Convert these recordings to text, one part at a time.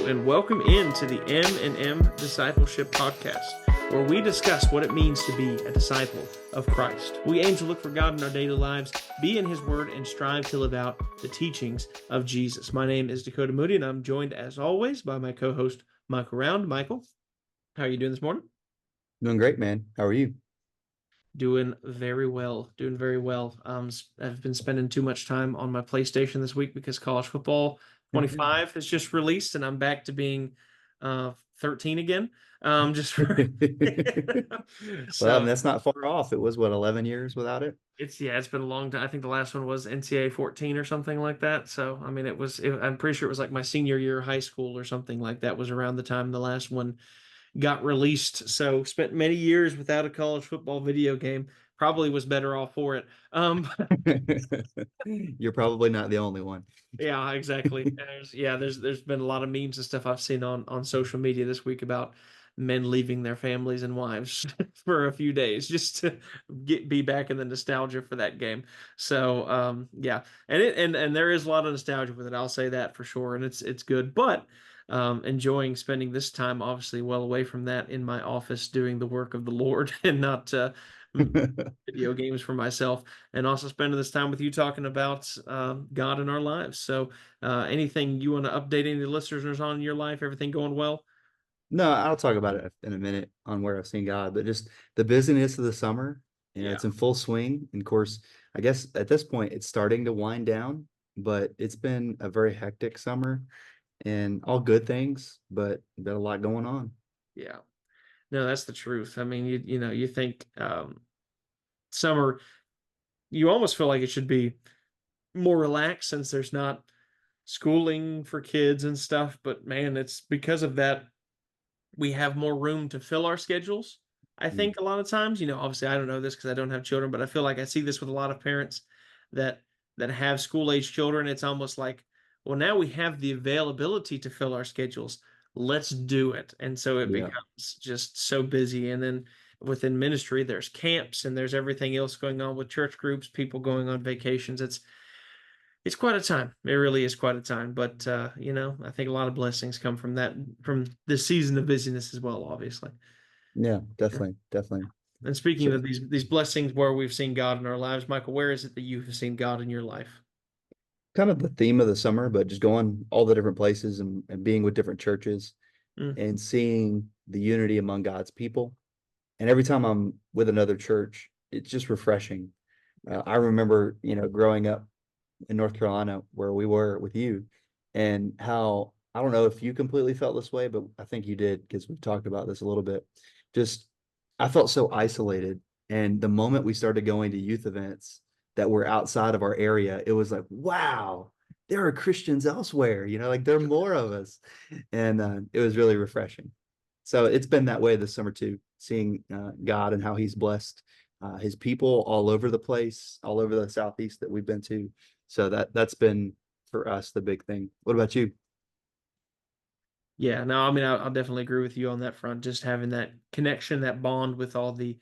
and welcome into the M&M Discipleship Podcast, where we discuss what it means to be a disciple of Christ. We aim to look for God in our daily lives, be in His Word, and strive to live out the teachings of Jesus. My name is Dakota Moody, and I'm joined, as always, by my co-host, Michael Round. Michael, how are you doing this morning? Doing great, man. How are you? Doing very well. I've been spending too much time on my PlayStation this week because college football 25 has just released, and I'm back to being 13 again. Just for Well, I mean, so that's not far off. It was what, 11 years without it? it's been a long time. I think the last one was NCAA 14 or something like that. So I mean, I'm pretty sure it was like my senior year of high school or something like that was around the time the last one got released. So spent many years without a college football video game. Probably was better off for it. You're probably not the only one. Yeah, exactly. There's been a lot of memes and stuff I've seen on social media this week about men leaving their families and wives for a few days just to be back in the nostalgia for that game. So yeah, and there is a lot of nostalgia with it. I'll say that for sure, and it's good. But enjoying spending this time obviously well away from that in my office doing the work of the Lord and not video games for myself, and also spending this time with you talking about God in our lives. So anything you want to update any listeners on in your life? Everything going well? No, I'll talk about it in a minute on where I've seen God, but just the busyness of the summer, Yeah. it's in full swing. And of course, I guess at this point it's starting to wind down, but it's been a very hectic summer and all good things, but got a lot going on. Yeah. No, that's the truth. I mean, you think summer, you almost feel like it should be more relaxed since there's not schooling for kids and stuff. But man, it's because of that we have more room to fill our schedules. I Mm. think a lot of times, obviously I don't know this because I don't have children, but I feel like I see this with a lot of parents that have school age children. It's almost like, well, now we have the availability to fill our schedules. Let's do it. And so it Yeah. becomes just so busy. And then within ministry, there's camps and there's everything else going on with church groups, people going on vacations. It's quite a time. It really is quite a time. But I think a lot of blessings come from that, from this season of busyness as well, obviously. Yeah, Yeah. definitely. Definitely. And speaking So, of these blessings where we've seen God in our lives, Michael, where is it that you have seen God in your life? kind of the theme of the summer, but just going all the different places and being with different churches Mm, and seeing the unity among God's people. And every time I'm with another church, it's just refreshing. yeah. I remember, growing up in North Carolina where we were with you, and how I don't know if you completely felt this way, but I think you did because we've talked about this a little bit. Just I felt so isolated. And the moment we started going to youth events that were outside of our area, it was like, wow, there are Christians elsewhere, like there are more of us. And it was really refreshing. So it's been that way this summer too, seeing God and how He's blessed His people all over the place, all over the Southeast that we've been to. So that's been for us the big thing. What about you? Yeah, no, I mean, I'll definitely agree with you on that front. Just having that connection, that bond with all the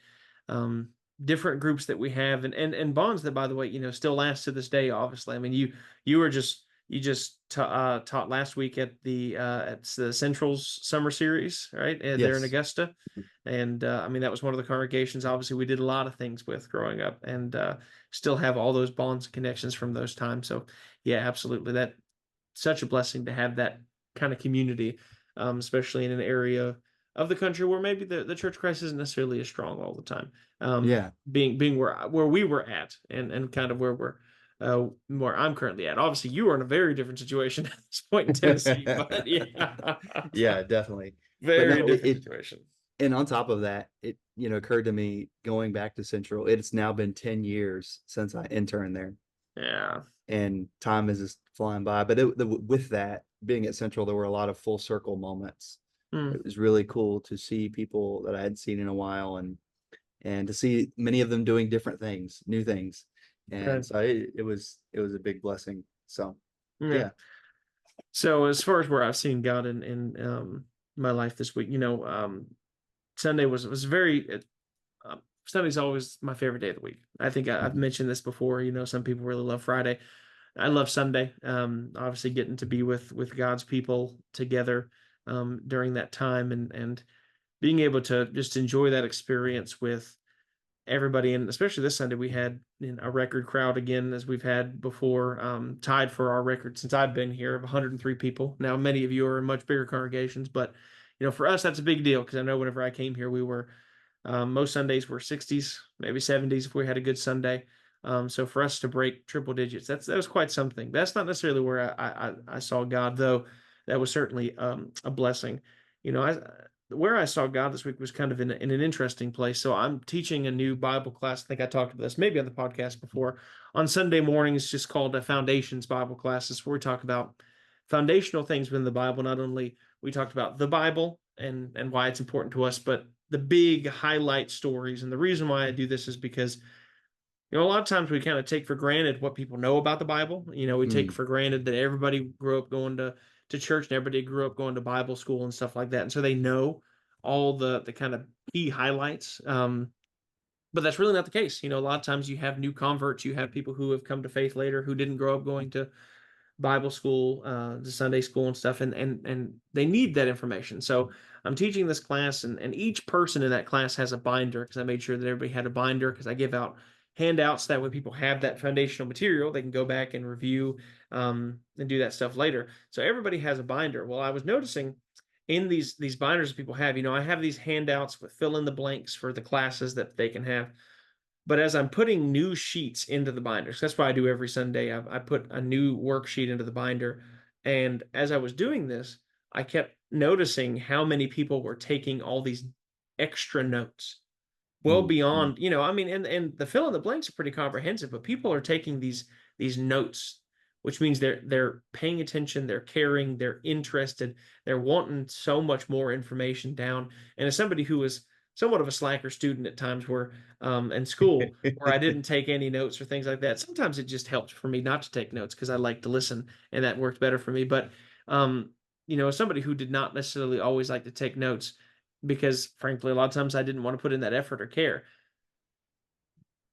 um, different groups that we have, and bonds that, by the way, still last to this day. Obviously, I mean, you just taught last week at the Central's Summer Series, right? There in Yes. Augusta, and I mean that was one of the congregations. Obviously, we did a lot of things with growing up, and still have all those bonds and connections from those times. So, yeah, absolutely, that such a blessing to have that kind of community, especially in an area of the country where maybe the church of Christ isn't necessarily as strong all the time. Yeah. Being where we were at, and kind of where I'm currently at. Obviously, you are in a very different situation at this point in Tennessee, but yeah, Yeah, definitely. But very no, different situation. and on top of that, it occurred to me going back to Central, it's now been 10 years since I interned there, Yeah. and time is just flying by. But with that being at Central, there were a lot of full circle moments. Mm, It was really cool to see people that I hadn't seen in a while, and to see many of them doing different things, new things. And right. so it was a big blessing. So Yeah. yeah. So as far as where I've seen God in my life this week, Sunday was very. Sunday's always my favorite day of the week. I think I've Mhm. mentioned this before. Some people really love Friday. I love Sunday. Obviously getting to be with God's people together during that time, and being able to just enjoy that experience with everybody. And especially this Sunday, we had a record crowd again, as we've had before, tied for our record since I've been here of 103 people. Now, many of you are in much bigger congregations, but for us, that's a big deal because I know whenever I came here, we were most Sundays were 60s, maybe 70s if we had a good Sunday. So for us to break triple digits, that was quite something. That's not necessarily where I saw God, though. That was certainly a blessing. Where I saw God this week was kind of in an interesting place. So I'm teaching a new Bible class. I think I talked about this maybe on the podcast before. On Sunday mornings, just called a Foundations Bible class. It's where we talk about foundational things within the Bible. Not only we talked about the Bible and why it's important to us, but the big highlight stories. And the reason why I do this is because a lot of times we kind of take for granted what people know about the Bible. We take Mm. for granted that everybody grew up going to church and everybody grew up going to Bible school and stuff like that. And so they know all the kind of key highlights. But that's really not the case. A lot of times you have new converts, you have people who have come to faith later who didn't grow up going to Bible school, the Sunday school and stuff, and they need that information. So I'm teaching this class, and each person in that class has a binder because I made sure that everybody had a binder because I give out handouts that when people have that foundational material, they can go back and review and do that stuff later. So everybody has a binder. Well, I was noticing in these binders that people have, I have these handouts with fill in the blanks for the classes that they can have. But as I'm putting new sheets into the binders, that's what I do every Sunday. I put a new worksheet into the binder. And as I was doing this, I kept noticing how many people were taking all these extra notes well Mm. Mm. beyond, I mean, and the fill in the blanks are pretty comprehensive, but people are taking these notes, which means they're paying attention, they're caring, they're interested, they're wanting so much more information down. And as somebody who was somewhat of a slacker student at times where in school where I didn't take any notes or things like that, sometimes it just helped for me not to take notes because I like to listen and that worked better for me. But as somebody who did not necessarily always like to take notes, because frankly, a lot of times I didn't want to put in that effort or care.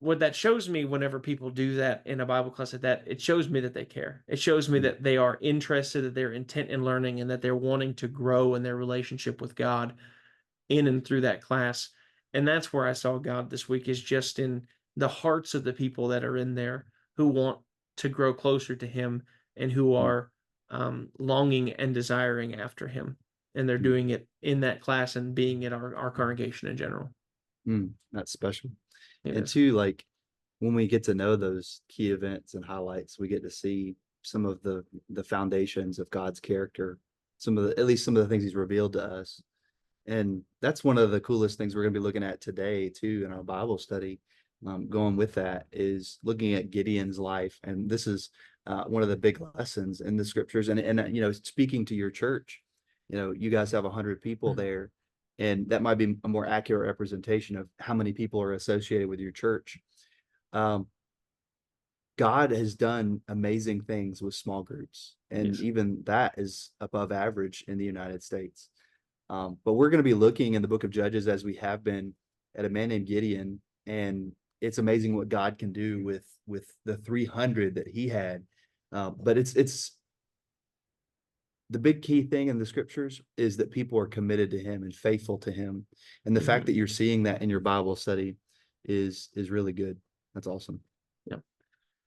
What that shows me whenever people do that in a Bible class like that, it shows me that they care. It shows me Mm. that they are interested, that they're intent in learning, and that they're wanting to grow in their relationship with God in and through that class. And that's where I saw God this week, is just in the hearts of the people that are in there who want to grow closer to Him and who Mm. are longing and desiring after Him. And they're Mm. doing it in that class and being at our congregation in general. Mm. That's special. It And is. two, like when we get to know those key events and highlights, we get to see some of the foundations of God's character, at least some of the things He's revealed to us. And that's one of the coolest things we're going to be looking at today too in our Bible study. Going with that is looking at Gideon's life, and this is one of the big lessons in the scriptures. And speaking to your church, you guys have 100 people Mhm. there, and that might be a more accurate representation of how many people are associated with your church. Um, God has done amazing things with small groups, and Yes. even that is above average in the United States. But we're going to be looking in the book of Judges, as we have been, at a man named Gideon, and it's amazing what God can do with the 300 that he had. But it's the big key thing in the scriptures is that people are committed to him and faithful to him, and the fact Mhm. that you're seeing that in your Bible study is really good. That's awesome. Yeah.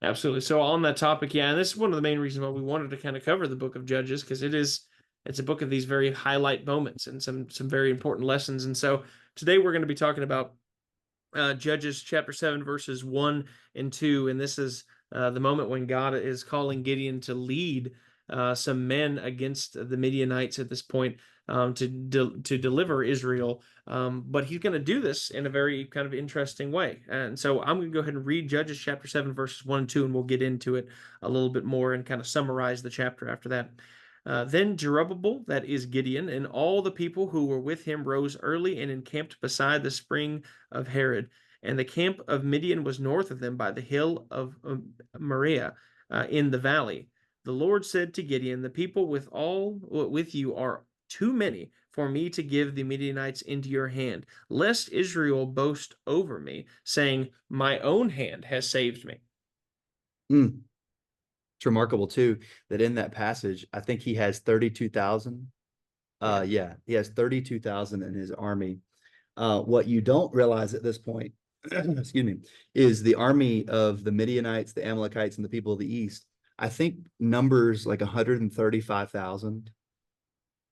Absolutely. So on that topic, yeah, and this is one of the main reasons why we wanted to kind of cover the book of Judges, because it's a book of these very highlight moments and some very important lessons. And so today we're going to be talking about Judges chapter 7, verses 1 and 2. And this is the moment when God is calling Gideon to lead some men against the Midianites at this point, to deliver Israel. But he's going to do this in a very kind of interesting way. And so I'm going to go ahead and read Judges chapter 7, verses 1 and 2, and we'll get into it a little bit more and kind of summarize the chapter after that. Then Jerubbaal, that is Gideon, and all the people who were with him rose early and encamped beside the spring of Harod. And the camp of Midian was north of them by the hill of Moriah in the valley. The Lord said to Gideon, "The people with you are too many for me to give the Midianites into your hand, lest Israel boast over me, saying, My own hand has saved me." Mm. It's remarkable too that in that passage, I think he has 32,000. Yeah. Yeah, he has 32,000 in his army. What you don't realize at this point, excuse me, is the army of the Midianites, the Amalekites, and the people of the east. I think numbers like 135,000.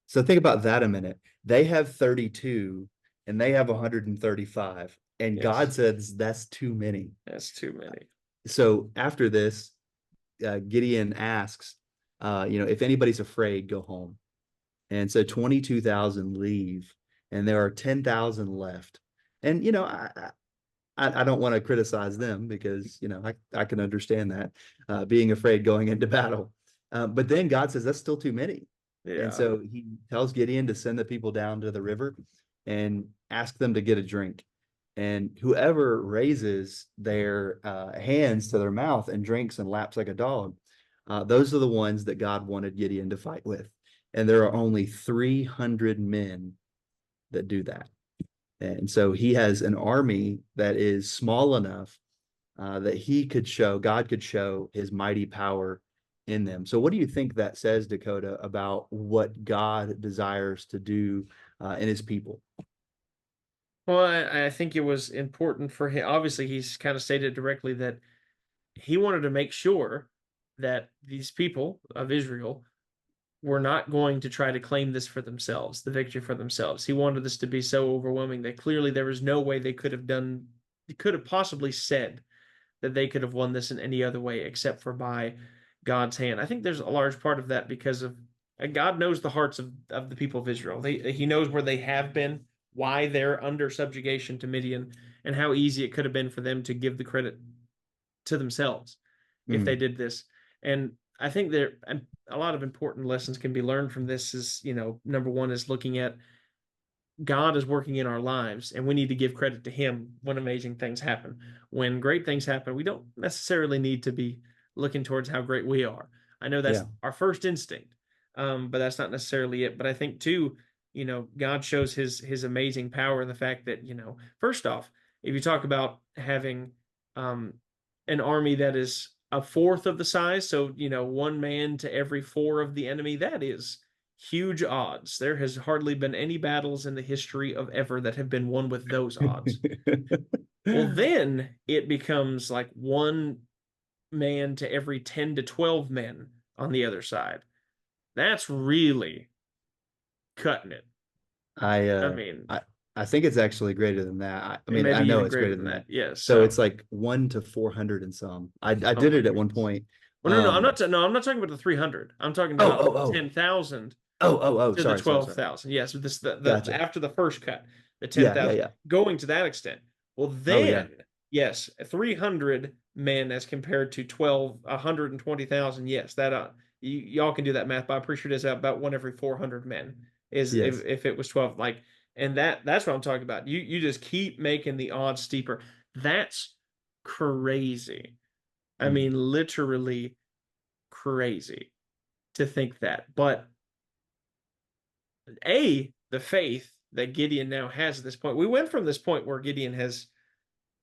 So think about that a minute. They have 32 and they have 135. And God Yes. says that's too many. That's too many. So after this, Gideon asks, if anybody's afraid, go home. And so 22,000 leave, and there are 10,000 left. And, I don't want to criticize them because, I can understand that being afraid going into battle. But then God says that's still too many. And Yeah. so he tells Gideon to send the people down to the river and ask them to get a drink. And whoever raises their hands to their mouth and drinks and laps like a dog, those are the ones that God wanted Gideon to fight with. And there are only 300 men that do that. And so he has an army that is small enough that God could show his mighty power in them. So what do you think that says, Dakota, about what God desires to do in his people? Well, I think it was important for him. Obviously, he's kind of stated directly that he wanted to make sure that these people of Israel were not going to try to claim this for themselves, the victory for themselves. He wanted this to be so overwhelming that clearly there was no way they could have possibly said that they could have won this in any other way except for by God's hand. I think there's a large part of that because of God knows the hearts of the people of Israel. He knows where they have been, why they're under subjugation to Midian, and how easy it could have been for them to give the credit to themselves if they Mm, did this. And I think there a lot of important lessons can be learned from this is, number one is looking at God is working in our lives, and we need to give credit to Him when amazing things happen. When great things happen, we don't necessarily need to be looking towards how great we are. I know that's yeah. our first instinct, but that's not necessarily it. But I think too, God shows His amazing power in the fact that first off, if you talk about having um, an army that is a fourth of the size, so one man to every four of the enemy, that is huge odds. There has hardly been any battles in the history of ever that have been won with those odds. Well, then it becomes like one man to every 10 to 12 men on the other side. That's really cutting it. I I uh mean, I I think it's actually greater than that. I mean, I maybe know even it's greater greater than than that. that. Yes. So So, it's like 1 to 400 and some. I oh did my it at one goodness. point. Well, no, no, I'm not. Um No, I'm not talking about the 300. I'm talking oh, about oh, the oh. 10,000 Oh, to the sorry. 12,000. Yes, this the Gotcha. after the first cut, the Yeah, yeah, 10,000 yeah. going to that extent. Well, Oh yeah. then yes, 300 men as compared to 120,000. Yes, that y'all can do that math, but I'm pretty sure it is about one every 400 men is Yes. if it was 12 like and that's what I'm talking about. You just keep making the odds steeper. That's crazy. I Mm. mean, literally crazy to think that. But the faith that Gideon now has at this point. We went from this point where Gideon has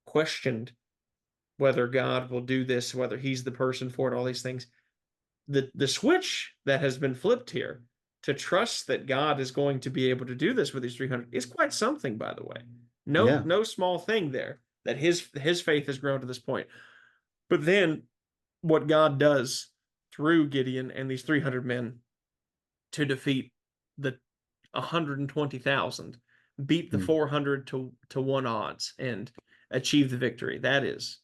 questioned whether God will do this, whether he's the person for it, all these things. The switch that has been flipped here to trust that God is going to be able to do this with these 300 is quite something, by the way. No, Yeah. no small thing there that his faith has grown to this point. But then what God does through Gideon and these 300 men to defeat the 120,000, beat the Mm. 400 to 1 odds and achieve the victory. That is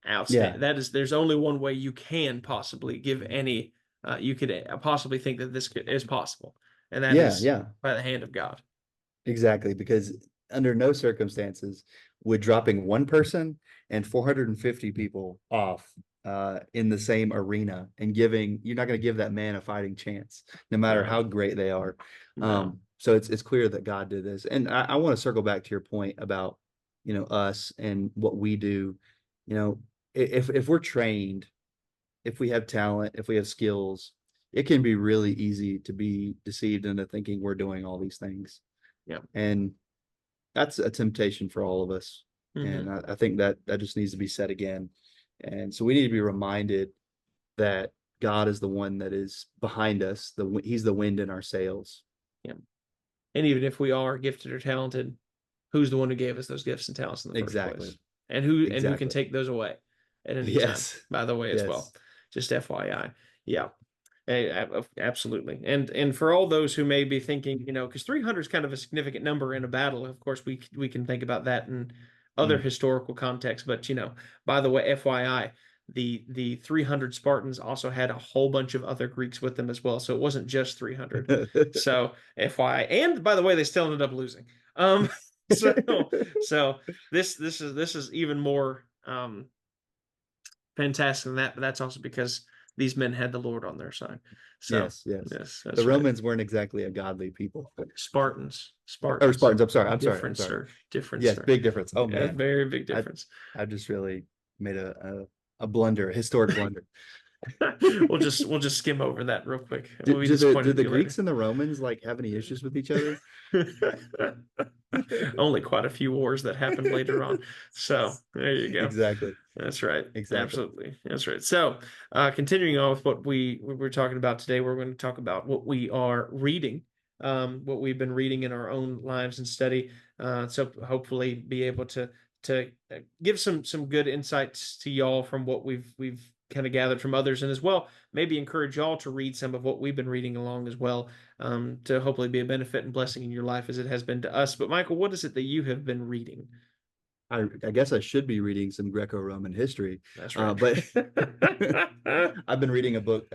Yeah. outstanding. There's only one way you can possibly give any you could possibly think that is possible, and that Yeah, is yeah. by the hand of God. Exactly, because under no circumstances would dropping one person and 450 people off in the same arena and you're not going to give that man a fighting chance, no matter No, how great they are. no. So it's clear that God did this. And I want to circle back to your point about, us and what we do. If we're trained, if we have talent, if we have skills, it can be really easy to be deceived into thinking we're doing all these things. Yeah. And that's a temptation for all of us. And Hmm. I think that just needs to be said again. And so we need to be reminded that God is the one that is behind us. He's the wind in our sails. Yeah. And even if we are gifted or talented, who's the one who gave us those gifts and talents in the first place? Exactly. And who can Exactly. take those away at any time, Yes. by the way, as well. Yes. Just FYI. Yeah. Absolutely. And for all those who may be thinking, because 300 is kind of a significant number in a battle, of course, we can think about that in other historical contexts. But, by the way, FYI, the 300 Spartans also had a whole bunch of other Greeks with them as well. So it wasn't just 300. So FYI. And by the way, they still ended up losing. So this is even more fantastic than that, but that's also because these men had the Lord on their side. So yes, yes. that's The right. Romans weren't exactly a godly people. Spartans. Or Spartans. I'm sorry. Difference, sorry. sir. Difference. Yes, sir. big difference. Oh Yeah, man, very big difference. I just really made a blunder, a historic blunder. We'll just skim over that real quick. Did, We'll be did the disappointed did in the you Greeks later. and the Romans like have any issues with each other? Only quite a few wars that happened later on. So there you go. Exactly. That's right. Exactly. Absolutely. That's right. So continuing on with what we're talking about today, we're going to talk about what we are reading, what we've been reading in our own lives and study. So hopefully be able to give some good insights to y'all from what we've kind of gathered from others, and as well maybe encourage y'all to read some of what we've been reading along as well, to hopefully be a benefit and blessing in your life as it has been to us. But Michael, what is it that you have been reading? I guess I should be reading some Greco-Roman history. That's right. But I've been reading a book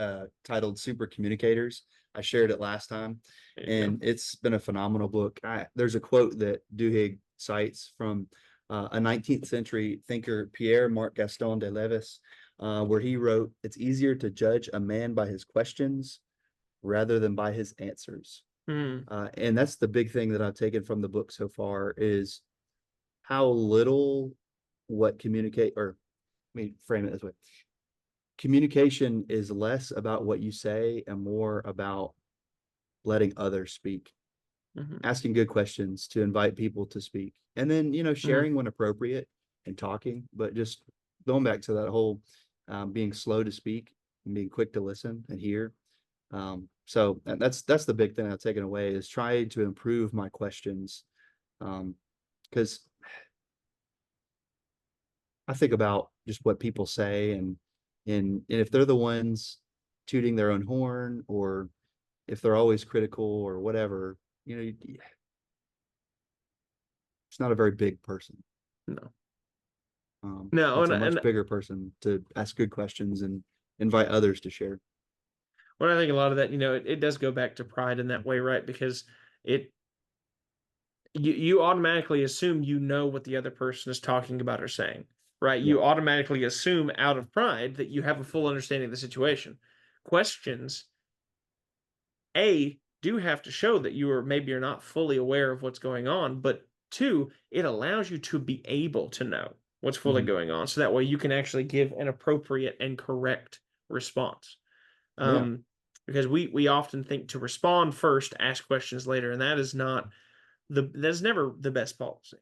titled Super Communicators. I shared it last time, and it's been a phenomenal book. There's a quote that Duhigg cites from a 19th century thinker, Pierre-Marc Gaston de Levis, where he wrote, "It's easier to judge a man by his questions rather than by his answers." And that's the big thing that I've taken from the book so far is how little what communicate, or let me frame it this way. Communication is less about what you say and more about letting others speak, asking good questions to invite people to speak, and then, sharing when appropriate and talking, but just going back to that whole being slow to speak and being quick to listen and hear. So that's the big thing I've taken away is trying to improve my questions. Because I think about just what people say, and if they're the ones tooting their own horn, or if they're always critical or whatever, it's not a very big person. No. No, it's a much bigger person to ask good questions and invite others to share. Well, I think a lot of that, it does go back to pride in that way, right? Because you automatically assume what the other person is talking about or saying, right? You automatically assume out of pride that you have a full understanding of the situation. Questions, do have to show that you maybe you're not fully aware of what's going on, but two, it allows you to be able to know what's fully going on. So that way you can actually give an appropriate and correct response. Because we often think to respond first, ask questions later, and that is never the best policy.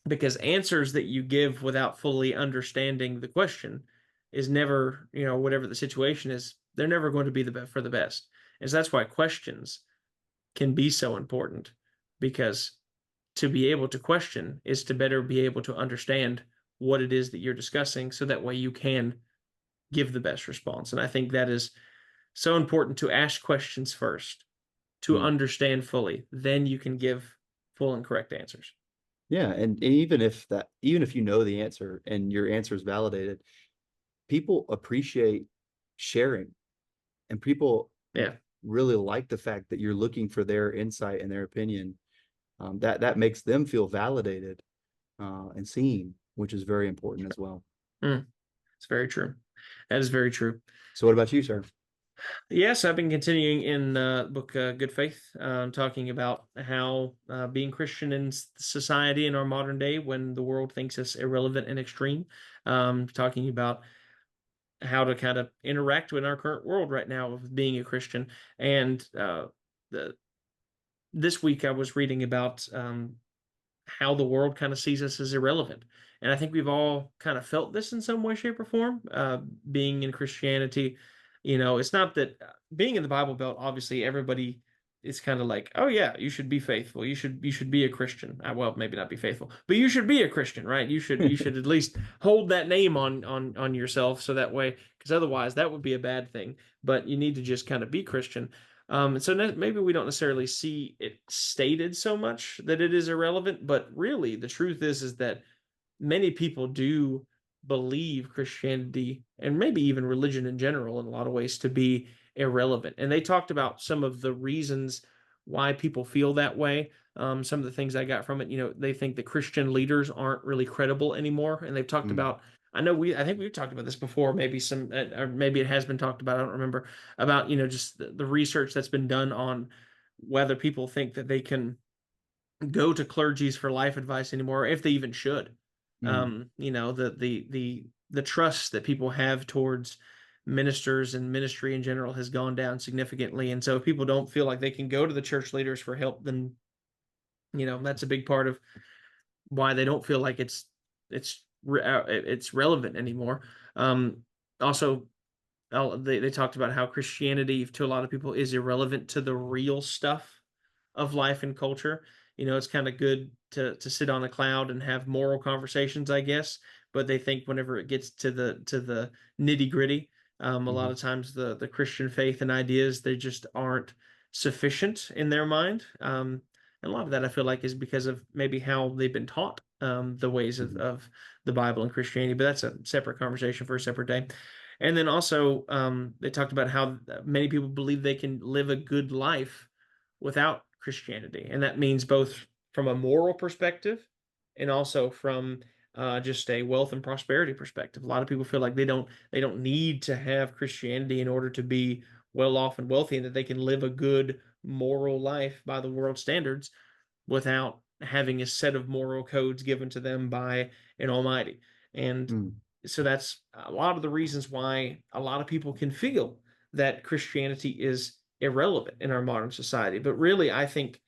Because answers that you give without fully understanding the question is never, whatever the situation is, they're never going to be for the best. And so that's why questions can be so important, because to be able to question is to better be able to understand what it is that you're discussing, so that way you can give the best response. And I think that is so important, to ask questions first, to understand fully, then you can give full and correct answers. Yeah, and even if you know the answer and your answer is validated, people appreciate sharing, and people really like the fact that you're looking for their insight and their opinion. That makes them feel validated and seen, which is very important as well. It's very true. That is very true. So what about you, sir? Yes, I've been continuing in the book Good Faith, talking about how being Christian in society in our modern day, when the world thinks us irrelevant and extreme, talking about how to kind of interact with our current world right now of being a Christian. And this week I was reading about how the world kind of sees us as irrelevant. And I think we've all kind of felt this in some way, shape, or form. Being in Christianity, it's not that being in the Bible Belt, obviously everybody is kind of like, oh yeah, you should be faithful. You should be a Christian. Well, maybe not be faithful, but you should be a Christian, right? You should at least hold that name on yourself, so that way, because otherwise that would be a bad thing. But you need to just kind of be Christian. And so maybe we don't necessarily see it stated so much that it is irrelevant, but really the truth is that many people do believe Christianity and maybe even religion in general in a lot of ways to be irrelevant. And they talked about some of the reasons why people feel that way. Some of the things I got from it, they think that Christian leaders aren't really credible anymore. And they've talked Mm, about, I think we've talked about this before, maybe or maybe it has been talked about, I don't remember, about, just the research that's been done on whether people think that they can go to clergies for life advice anymore, or if they even should. mm, The trust that people have towards ministers and ministry in general has gone down significantly. And so if people don't feel like they can go to the church leaders for help, then that's a big part of why they don't feel like it's relevant anymore. Also, they talked about how Christianity to a lot of people is irrelevant to the real stuff of life and culture. It's kind of good to sit on a cloud and have moral conversations, I guess. But they think whenever it gets to the nitty gritty, a lot mhm, of times the Christian faith and ideas, they just aren't sufficient in their mind. And a lot of that I feel like is because of maybe how they've been taught the ways of, mhm, of the Bible and Christianity. But that's a separate conversation for a separate day. And then also, they talked about how many people believe they can live a good life without Christianity. And that means both from a moral perspective and also from just a wealth and prosperity perspective. A lot of people feel like they don't need to have Christianity in order to be well off and wealthy, and that they can live a good moral life by the world standards without having a set of moral codes given to them by an almighty. And mm, so that's a lot of the reasons why a lot of people can feel that Christianity is irrelevant in our modern society. But really, I think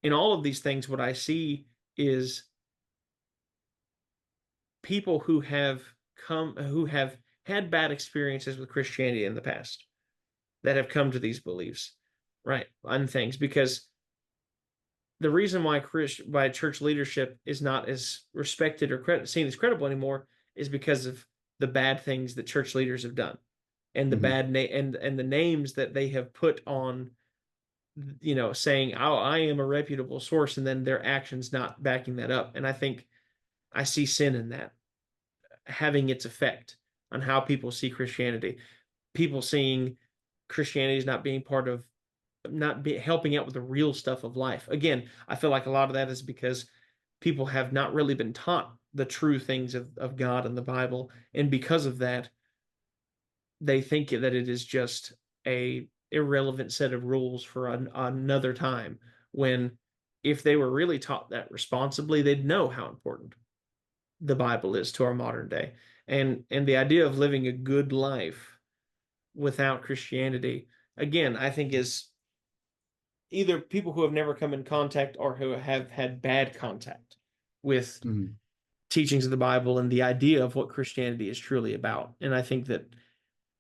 in all of these things, what I see is people who have had bad experiences with Christianity in the past that have come to these beliefs, right? On things, because the reason why church leadership is not as respected or seen as credible anymore is because of the bad things that church leaders have done, and the mhm, bad name and the names that they have put on, saying, "Oh, I am a reputable source," and then their actions not backing that up. And I think I see sin in that having its effect on how people see Christianity. People seeing Christianity as not being part of, not be helping out with the real stuff of life. Again, I feel like a lot of that is because people have not really been taught the true things of God and the Bible. And because of that, they think that it is just a irrelevant set of rules for another time, when if they were really taught that responsibly, they'd know how important the Bible is to our modern day. And the idea of living a good life without Christianity, again, I think is either people who have never come in contact or who have had bad contact with mhm, teachings of the Bible and the idea of what Christianity is truly about. And I think that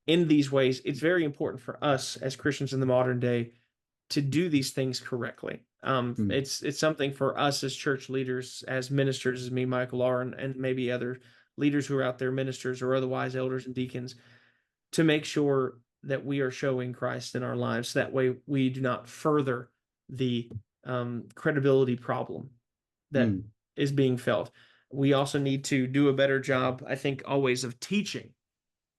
in these ways, it's very important for us as Christians in the modern day to do these things correctly. mm, It's something for us as church leaders, as ministers, as me, Michael, are, and maybe other leaders who are out there, ministers or otherwise, elders and deacons, to make sure that we are showing Christ in our lives. So that way we do not further the credibility problem that mm, is being felt. We also need to do a better job, I think, always of teaching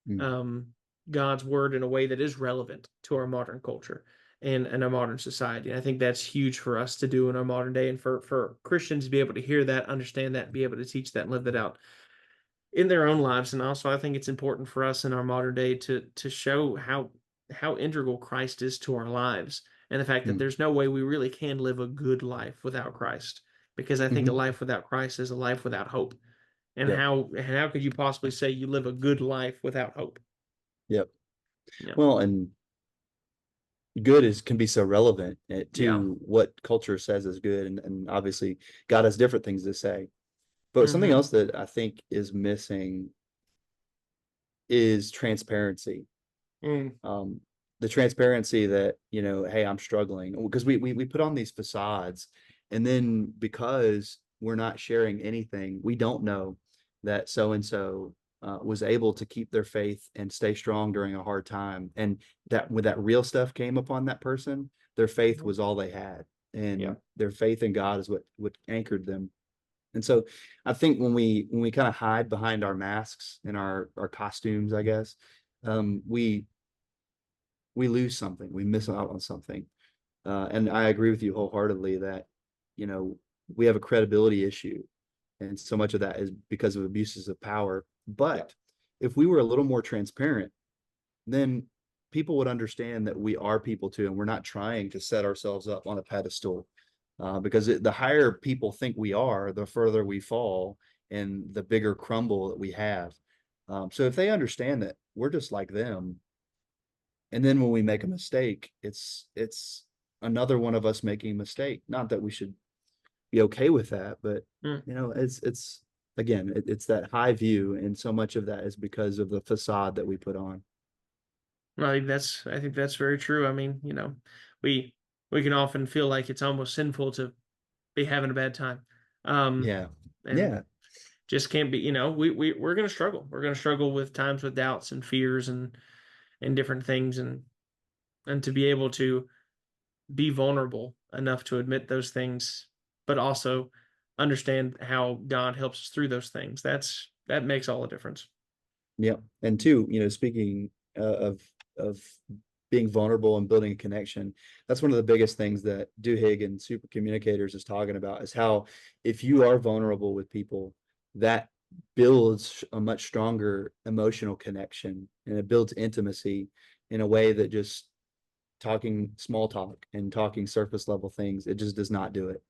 mm, um, God's word in a way that is relevant to our modern culture and our modern society. And I think that's huge for us to do in our modern day, and for Christians to be able to hear that, understand that, and be able to teach that and live that out in their own lives. And also, I think it's important for us in our modern day to show how integral Christ is to our lives, and the fact that mm, there's no way we really can live a good life without Christ. Because I think a mhm, life without Christ is a life without hope. And yep, how could you possibly say you live a good life without hope? yep. Yeah. Well, and good can be so relevant Yeah. to what culture says is good, and obviously God has different things to say. But something Mm-hmm. else that I think is missing is transparency. Mm. um, the transparency that, hey, I'm struggling, because we put on these facades, and then because we're not sharing anything, we don't know that so and so was able to keep their faith and stay strong during a hard time, and that when that real stuff came upon that person, their faith Mhm. was all they had, Yeah. and their faith in God is what anchored them. And so I think when we kind of hide behind our masks and our costumes, I guess, we lose something, we miss out on something. And I agree with you wholeheartedly that, you know, we have a credibility issue. And so much of that is because of abuses of power. Yeah. But if we were a little more transparent, then people would understand that we are people too. And we're not trying to set ourselves up on a pedestal, because the higher people think we are, the further we fall and the bigger crumble that we have. So if they understand that we're just like them, and then when we make a mistake, it's another one of us making a mistake. Not that we should be okay with that, but Mm. it's again, it's that high view, and so much of that is because of the facade that we put on. I think that's very true. I mean, we we can often feel like it's almost sinful to be having a bad time. Um, Yeah, and yeah, just can't be, we're gonna struggle. We're gonna struggle with times with doubts and fears and different things, and to be able to be vulnerable enough to admit those things, but also understand how God helps us through those things. That makes all the difference. yeah. And two, speaking of being vulnerable and building a connection, that's one of the biggest things that Duhigg and Super Communicators is talking about, is how if you are vulnerable with people, that builds a much stronger emotional connection, and it builds intimacy in a way that just talking small talk and talking surface level things, it just does not do it.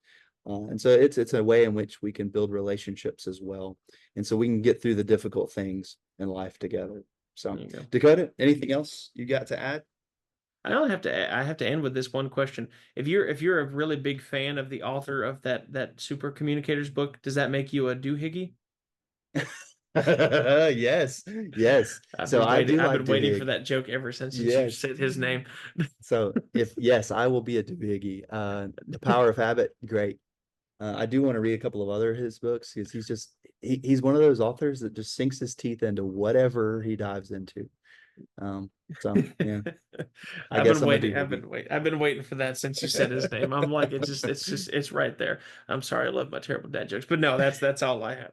And so it's a way in which we can build relationships as well, and so we can get through the difficult things in life together. There So, you go. Dakota, anything else you got to add? I have to end with this one question. If you're a really big fan of the author of that Super Communicators book, does that make you a doohickey? Yes, yes. So I do I've like been waiting for Duhigg. that joke ever since you Yes. said his name. So if yes, I will be a Duhigg. The Power of Habit, great. I do want to read a couple of other his books, because he's one of those authors that just sinks his teeth into whatever he dives into. So yeah, I guess I'm a doohickey. I've been waiting for that since you said his name. I'm like, it's right there. I'm sorry, I love my terrible dad jokes, but no, that's all I have.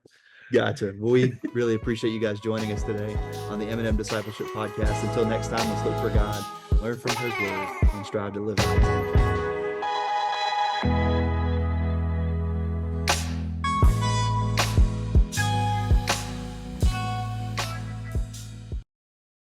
Gotcha. Well, we really appreciate you guys joining us today on the M&M Discipleship Podcast. Until next time, let's look for God, learn from His Word, and strive to live out His nature.